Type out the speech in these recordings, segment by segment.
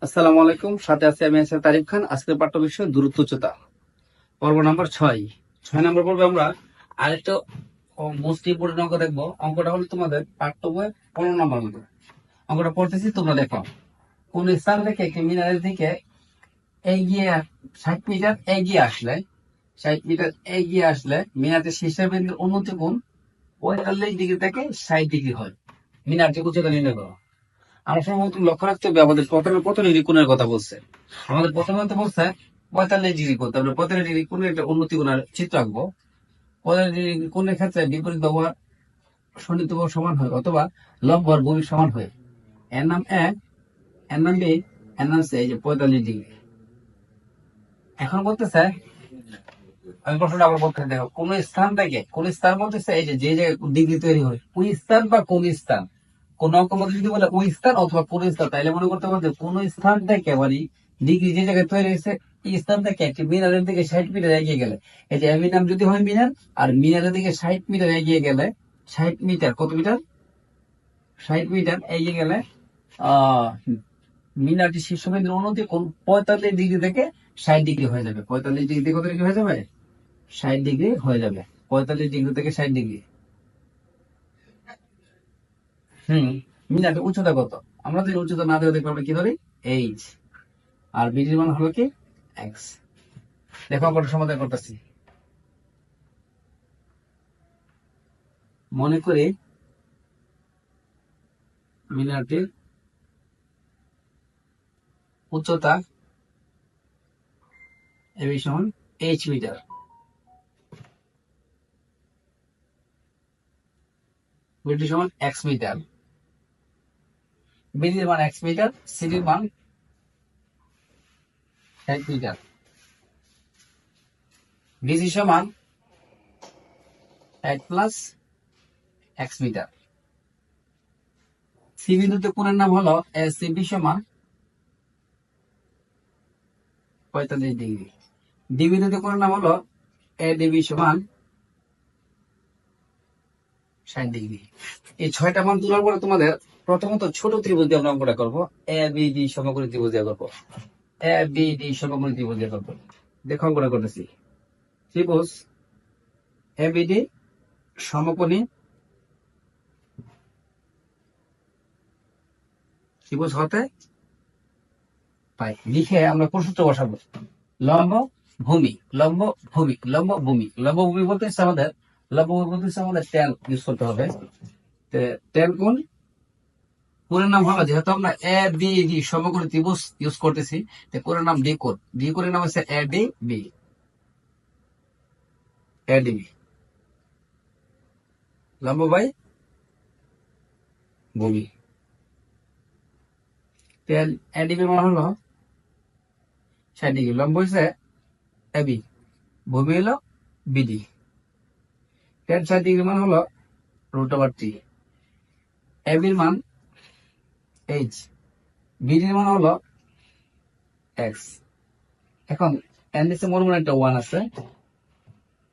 আসসালামু আলাইকুম, সাথে আছি আমি এস তারিফ খান। আজকের পাঠ্য বিষয় দূরত্ব উচ্চতা, পর্ব নাম্বার 6। 6 নম্বর পর্বে আমরা আরেকটা মোস্ট ইম্পর্টেন্ট অঙ্ক দেখবো। অঙ্কটা হলো তোমাদের পাঠ্য বই 15 নম্বর অঙ্ক। অঙ্কটা পড়তেছি, তোমরা দেখো। কোন স্থান থেকে একটি মিনারের দিকে এগিয়ে 60 মিটার এগিয়ে আসলে 60 মিটার এগিয়ে আসলে মিনারটির শীর্ষবিন্দুর উন্নতি কোণ 45 ডিগ্রি থেকে 60 ডিগ্রি হয়। মিনারটির উচ্চতা নির্ণয় করো। আমরা সম্ভবত লক্ষ্য রাখতে হবে, আমাদের প্রথমে কত ডিগ্রি কোণের কথা বলছে। আমাদের প্রথমে তো বলছে 45 ডিগ্রি কোণ, তারপরে 45 ডিগ্রি কোণের একটা উন্নতি কোণের চিত্র আঁকবো। 45 ডিগ্রি কোণের ক্ষেত্রে বিপরীত বাহু আর সন্নিহিত বাহু সমান হয়, অথবা লম্ব আর ভূমি সমান হয়। এর নাম এ, এর নাম বি, এর নাম সি। এই যে 45 ডিগ্রি। এখন বলতেছে, আমি প্রশ্নটা আবার বলতে দেখো, কোন স্থান বলতেছে, এই যে যে জায়গায় ডিগ্রি তৈরি হয়, ওই স্থান বা কোন স্থান। কোন অঙ্ক মধ্যে যদি বলে ওই স্থান অথবা কোন স্থান, তাইলে মনে করতে পারবে কোন স্থান থেকে মানে ডিগ্রি যে জায়গায় তৈরি হয়েছে, এই স্থান থেকে একটি মিনারের দিকে 60 মিটার এগিয়ে গেলে, এই যে এর নাম যদি হয় মিনার, আর মিনারের দিকে 60 মিটার এগিয়ে গেলে, 60 মিটার কত মিটার, 60 মিটার এগিয়ে গেলে আহ মিনারটি শীর্ষবিন্দুর উন্নতি কোণ 45 ডিগ্রি থেকে 60 ডিগ্রি হয়ে যাবে। 45 ডিগ্রি থেকে কত ডিগ্রি হয়ে যাবে, 60 ডিগ্রি হয়ে যাবে। 45 ডিগ্রি থেকে 60 ডিগ্রি। মিনারের উচ্চতা কত? আমরা যদি উচ্চতা না দেওয়া দেখবো, আমরা কি ধরি, এইচ, আর বিডির মান হলো কি, এক্স। দেখো অঙ্কটা সমাধান করতেছি। মনে করি মিনারটির উচ্চতা এবি সমান এইচ মিটার, বিডি সমান এক্স মিটার, বিডির মান এক্স মিটার, সিডির মান 60 মিটার, ডিসি সমান 8 + x মিটার। সি বিন্দুতে কোণের নাম হলো এসিবি সমান 45 ডিগ্রি। ডি বিন্দুতে কোণের নাম হলো এডিবি সমান 60 ডিগ্রি। এই 6টা মান তোলার পরে তোমাদের প্রথমত ছোট ত্রিভুজ দিয়ে আমরা অঙ্কটা করবো। এ বি ডি সমকোণী ত্রিভুজ দিয়ে করবো। এ বি ডি সমকোণী ত্রিভুজ দিয়ে করবো। দেখো অঙ্কটা করতেছি। ত্রিভুজ এ বি ডি সমকোণী ত্রিভুজ হতে পাই লিখে আমরা প্রসূত্র বসাবো। লম্ব ভূমি, লম্ব ভূমি, লম্ব ভূমি। লম্ব ভূমি বলতে আমাদের, লম্ব ভূমি বলতে আমাদের ট্যান ইউজ করতে হবে। ট্যান কোণ, কোণের নাম হলো, যেহেতু আমরা এ বি ডি সমকোণী ত্রিভুজ ইউজ করতেছি, কোণের নাম ডি কোণ। ডি কোণের নাম হচ্ছে A D B, A D B. লম্ব বাই ভূমি। এ ডি বি মান হলো 60 ডিগ্রি। লম্ব হচ্ছে এ বি, ভূমি হলো বিডি। ট্যান 60 ডিগ্রি মান হলো √/t। এ বির মান এইচ, বিডির মান হলো এক্স। এখন এন নিচে মনে মনে একটা 1 আছে,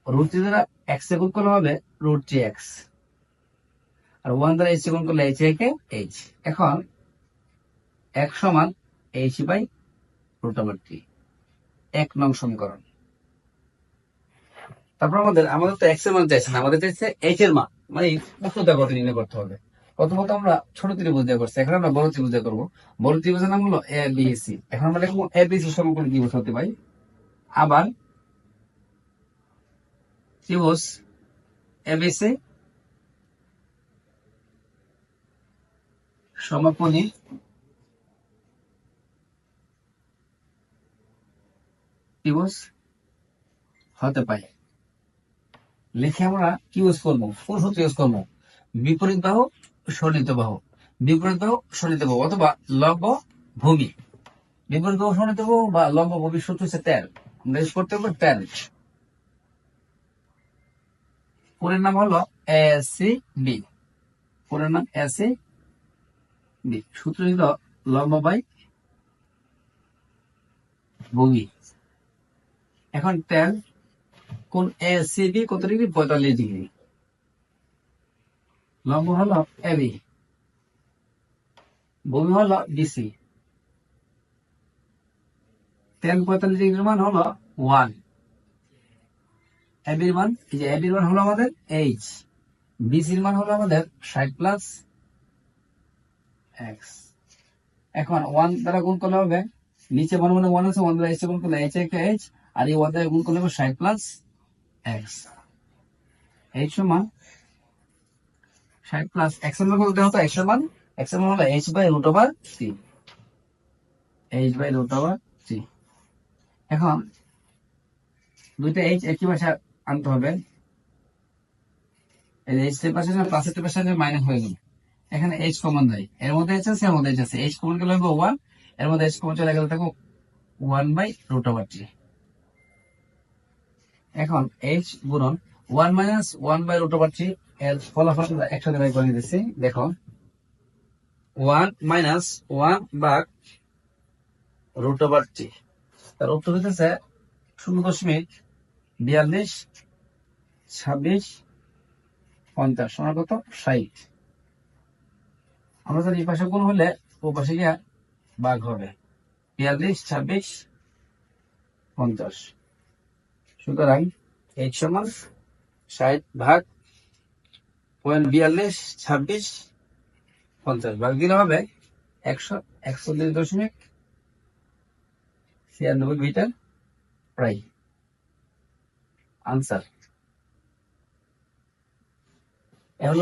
√3 দ্বারা এক্স এ গুণ করলে হবে √3x, আর 1 দ্বারা এইচ গুণ করলে এইচ একে এইচ। এখন x সমান h/√t, 1 নং সমীকরণ। তারপর আমাদের তো x এর মান চাইছে না, আমাদের চাইছে h এর মান, মানে উচ্চতা কত নির্ণয় করতে হবে। প্রথমত আমরা ছোট ত্রিভুজ দিয়ে করছি, এখন আমরা বড় ত্রিভুজ দিয়ে করবো। বড় ত্রিভুজের নাম হলো এ বি সি। এখন আমরা লিখবো এ বি সি সমকোণী ত্রিভুজ হতে পাই। আবার ত্রিভুজ এ বি সি সমকোণী ত্রিভুজ হতে পাই লিখে আমরা কি ইউজ করবো, কোন সূত্র ইউজ করবো, বিপরীত বাহু সন্নিহিত বাহু, বিপরীত বাহু সন্নিহিত বাহু, অথবা লম্ব ভূমি। বিপরীত বাহু সন্নিহিত বাহু বা লম্ব ভূমির সূত্র হচ্ছে ট্যান। আমরা ইউজ করতে হবে ট্যান। কোণের নাম হলো এ সি বি, কোণের নাম এ সি বি। সূত্র হলো লম্ব বাই ভূমি। এখন ট্যান কোণ এ সি বি কত ডিগ্রি, 45 ডিগ্রি। লম্ব হলো এ বি, ভূমি হলো ডিসি। tan 45 ডিগ্রির মান হলো 1। এবির মান, এই যে এবির মান হলো আমাদের এইচ, বিসির মান হলো আমাদের 60 প্লাস এক্স। এখন 1 দ্বারা গুণ করলে হবে, নিচে মান মানে 1 আছে, 1 দ্বারা এইচ গুণ করলে এইচ একটা এইচ, আর এই 1 দ্বারা গুণ করলে হবে 60 প্লাস এক্স। এইচ সমান 60 প্লাস এক্স এর মান কত হতো, এক্স এর মান হলো H by root over C, H by root over C. এখন দুইটা এইচ একই পাশে আনতে হবে, এই এইচ এর পাশে প্লাস এর পাশে মাইনাস হয়ে গেল। এখানে এইচ কমন নাই, এর মধ্যে এইচ আছে, এর মধ্যে এইচ আছে, এইচ কমন গেলে হবে 1, এর মধ্যে এইচ কমন চলে গেলে থাকো 1 বাই রুট ওভার টি। এখন এইচ গুণন 1 minus 1 by root over T, এর ফলাফল একসাথে বাই করে দিচ্ছি। দেখো 1 মাইনাস 1 ভাগ রুট ওভার টি, তার উত্তর হইতেছে 0.422650 সমান কত 60। আমরা জানি এই পাশে গুণ হলে ও পাশে গিয়া ভাগ হবে, 422650। সুতরাং এইচ সমান 60 ভাগ 422650 ভাগ দিলে হবে 141.96 মিটার প্রায়। আনসার এখন